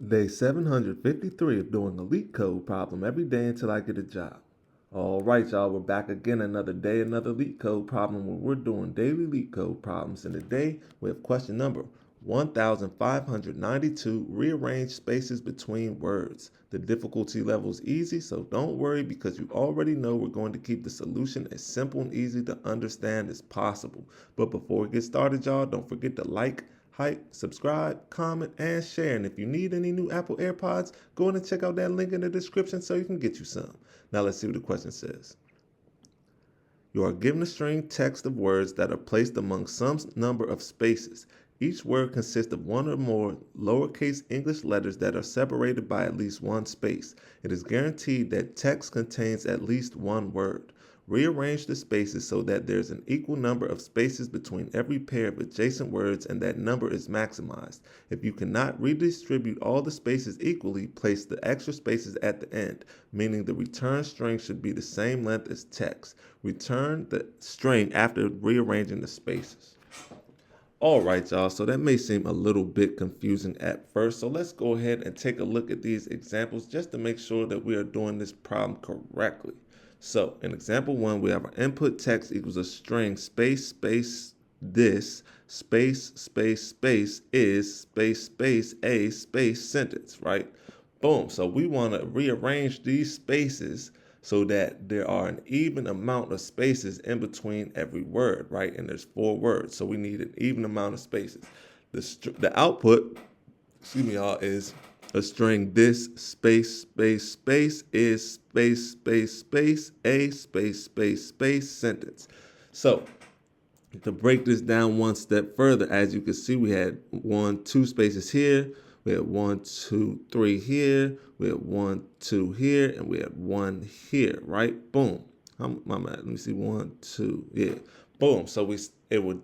Day 753 of doing a LeetCode problem every day until I get a job. All right, y'all, we're back again another day, another LeetCode problem where we're doing daily LeetCode problems. And today we have question number 1592, rearrange spaces between words. The difficulty level is easy, so don't worry because you already know we're going to keep the solution as simple and easy to understand as possible. But before we get started, y'all, don't forget to like, subscribe, comment, and share. And if you need any new Apple AirPods, go in and check out that link in the description so you can get you some. Now let's see what the question says. You are given a string text of words that are placed among some number of spaces. Each word consists of one or more lowercase English letters that are separated by at least one space. It is guaranteed that text contains at least one word. Rearrange the spaces so that there's an equal number of spaces between every pair of adjacent words and that number is maximized. If you cannot redistribute all the spaces equally, place the extra spaces at the end, meaning the return string should be the same length as text. Return the string after rearranging the spaces. All right, y'all, so that may seem a little bit confusing at first. So let's go ahead and take a look at these examples just to make sure that we are doing this problem correctly. So in example 1, we have our input text equals a string space this space is space a space sentence, right? Boom. So we want to rearrange these spaces so that there are an even amount of spaces in between every word, right? And there's 4 words, so we need an even amount of spaces. The output, excuse me, y'all, is a string this space is space a space sentence. So to break this down one step further, as you can see, we had 2 spaces here, we had 1, 2, 3 here, we had 1, 2 here, and we had 1 here, right? Boom. My bad. Let me see, 1, 2, yeah. Boom. So there were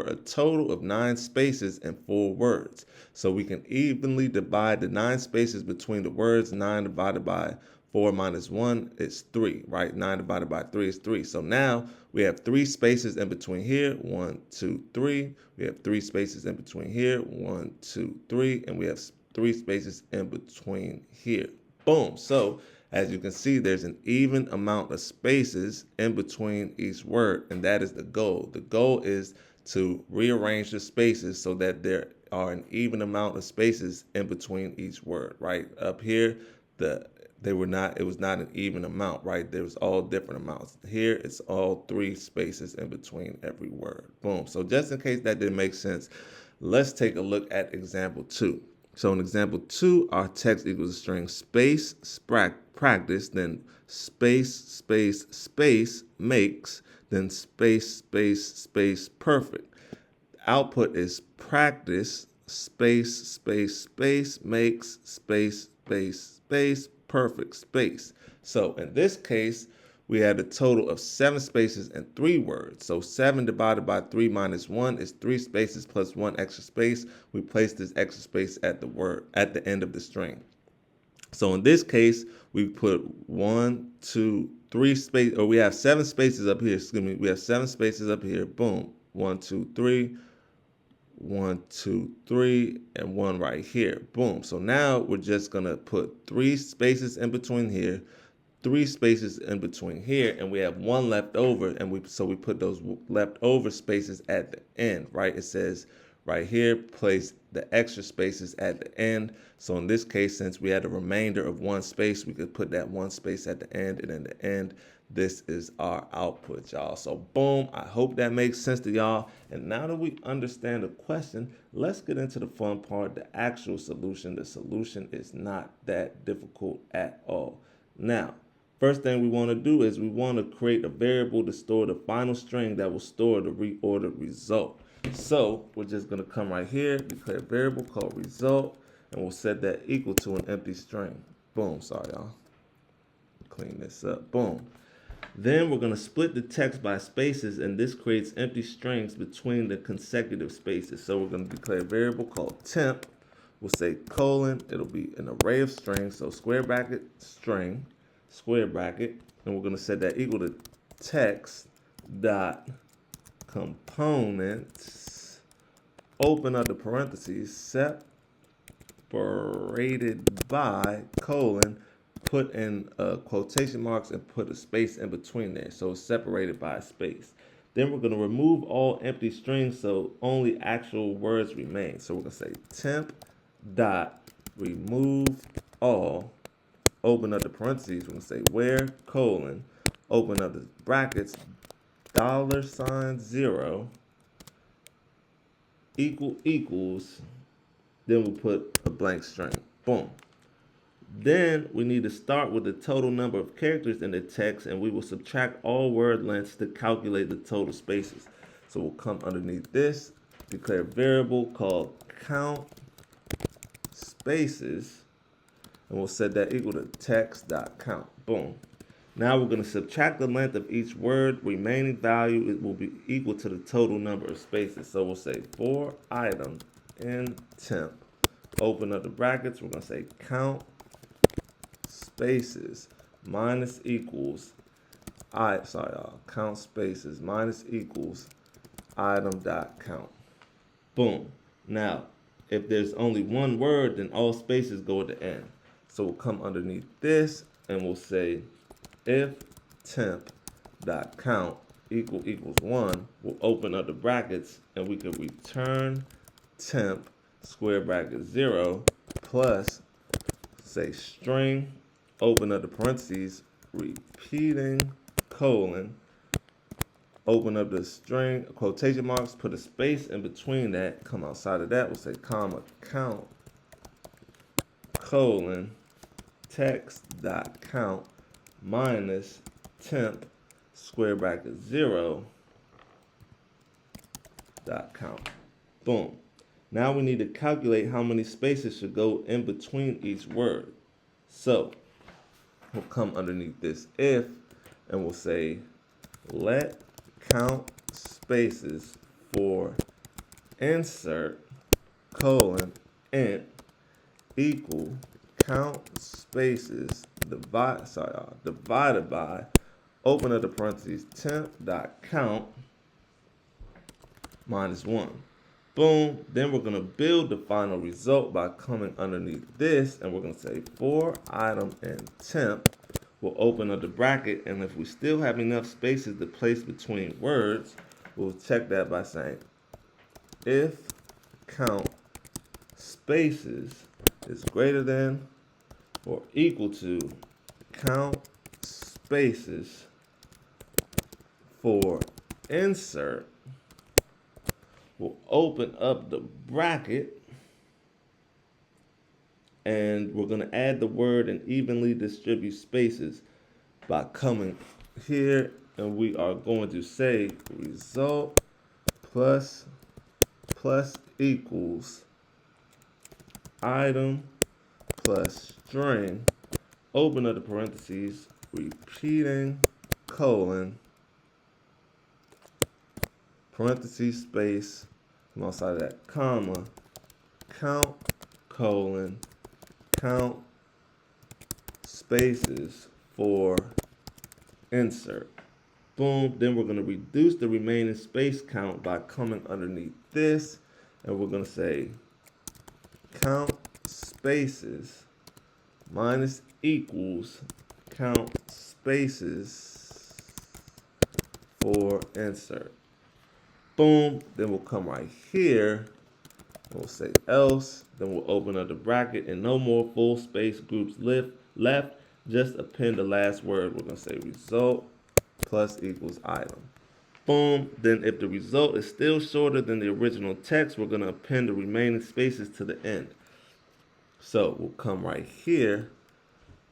a total of 9 spaces and 4 words. So we can evenly divide the 9 spaces between the words. 9 divided by 4 minus 1 is 3, right? 9 divided by 3 is 3. So now we have 3 spaces in between here. 1, 2, 3. We have 3 spaces in between here. 1, 2, 3. And we have 3 spaces in between here. Boom. So as you can see, there's an even amount of spaces in between each word, and that is the goal. The goal is to rearrange the spaces so that there are an even amount of spaces in between each word, right? Up here, it was not an even amount, right? There was all different amounts. Here, it's all 3 spaces in between every word. Boom. So just in case that didn't make sense, let's take a look at example 2. So in example 2, our text equals a string space practice, then space makes, then space perfect. Output is practice space makes space perfect space. So in this case, we had a total of 7 spaces and 3 words. So 7 divided by 3 minus 1 is 3 spaces plus 1 extra space. We place this extra space at the end of the string. So in this case, we put 1, 2, 3 space, or we have 7 spaces up here. Excuse me, we have 7 spaces up here. Boom. 1, 2, 3. 1, 2, 3, and 1 right here. Boom. So now we're just gonna put 3 spaces in between here, 3 spaces in between here, and we have 1 left over, and we put those leftover spaces at the end, right? It says right here, place the extra spaces at the end. So in this case, since we had a remainder of 1 space, we could put that 1 space at the end, and in the end, this is our output, y'all. So boom, I hope that makes sense to y'all. And now that we understand the question, let's get into the fun part, the actual solution. The solution is not that difficult at all. Now, first thing we want to do is we want to create a variable to store the final string that will store the reordered result. So we're just going to come right here, declare a variable called result, and we'll set that equal to an empty string. Boom, sorry y'all. Clean this up, boom. Then we're going to split the text by spaces, and this creates empty strings between the consecutive spaces. So we're going to declare a variable called temp. We'll say colon, it'll be an array of strings, so square bracket string, square bracket, and we're going to set that equal to text dot components, open up the parentheses, set separated by colon, put in quotation marks and put a space in between there. So it's separated by a space. Then we're going to remove all empty strings so only actual words remain. So we're going to say temp dot remove all, open up the parentheses. We're going to say where colon, open up the brackets, $0 equals, then we'll put a blank string. Boom. Then we need to start with the total number of characters in the text, and we will subtract all word lengths to calculate the total spaces. So we'll come underneath this, declare a variable called count spaces, and we'll set that equal to text.count. Boom. Now we're going to subtract the length of each word. Remaining value, it will be equal to the total number of spaces. So we'll say for item in temp, open up the brackets. We're going to say count spaces minus equals, count spaces minus equals item dot count. Boom. Now, if there's only one word, then all spaces go at the end. So we'll come underneath this and we'll say if temp dot count equals 1, we'll open up the brackets and we can return temp square bracket 0 plus say string, open up the parentheses, repeating colon, open up the string, quotation marks, put a space in between that, come outside of that, we'll say comma count colon text dot count minus temp square bracket 0 dot count. Boom. Now we need to calculate how many spaces should go in between each word. So we'll come underneath this if, and we'll say let count spaces for insert colon int equal count spaces divided by, open up the parentheses, temp dot count minus 1. Boom. Then we're going to build the final result by coming underneath this, and we're going to say for item in temp, we'll open up the bracket, and if we still have enough spaces to place between words, we'll check that by saying if count spaces is greater than or equal to count spaces for insert, we'll open up the bracket and we're going to add the word and evenly distribute spaces by coming here, and we are going to say result plus equals item plus string, open up the parentheses, repeating colon, parentheses space, come outside of that, comma, count colon, count spaces for insert. Boom. Then we're going to reduce the remaining space count by coming underneath this, and we're going to say count spaces minus equals count spaces for insert. Boom. Then we'll come right here and we'll say else. Then we'll open up the bracket and no more full space groups left. Just append the last word. We're going to say result plus equals item. Boom. Then if the result is still shorter than the original text, we're going to append the remaining spaces to the end. So we'll come right here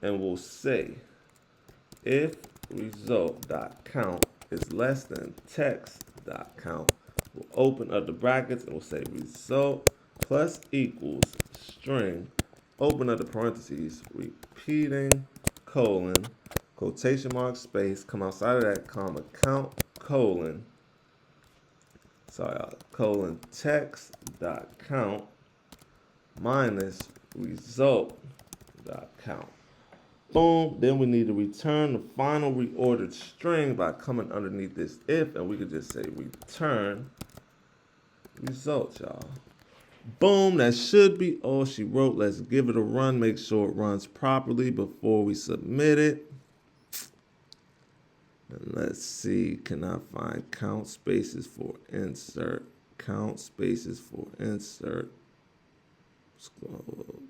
and we'll say if result.count is less than text.count, we'll open up the brackets and we'll say result plus equals string, open up the parentheses, repeating colon, quotation mark space, come outside of that, comma, count colon text dot count minus result dot count. Boom. Then we need to return the final reordered string by coming underneath this if, and we could just say return results, y'all. Boom, that should be all she wrote. Let's give it a run. Make sure it runs properly before we submit it. And let's see, can I find count spaces for insert? Count spaces for insert. Scroll,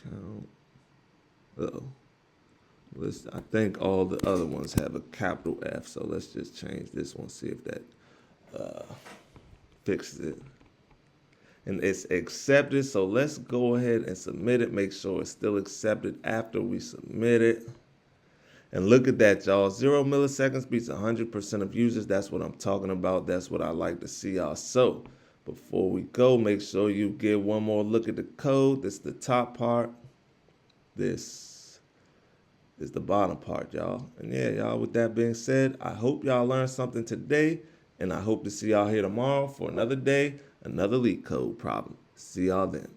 count. Uh-oh. I think all the other ones have a capital F, so let's just change this one, see if that fixes it. And it's accepted, so let's go ahead and submit it. Make sure it's still accepted after we submit it. And look at that, y'all. 0 milliseconds beats 100% of users. That's what I'm talking about. That's what I like to see, y'all. So before we go, make sure you get one more look at the code. This is the top part. This is the bottom part, y'all. And yeah, y'all, with that being said, I hope y'all learned something today. And I hope to see y'all here tomorrow for another day, another LeetCode problem. See y'all then.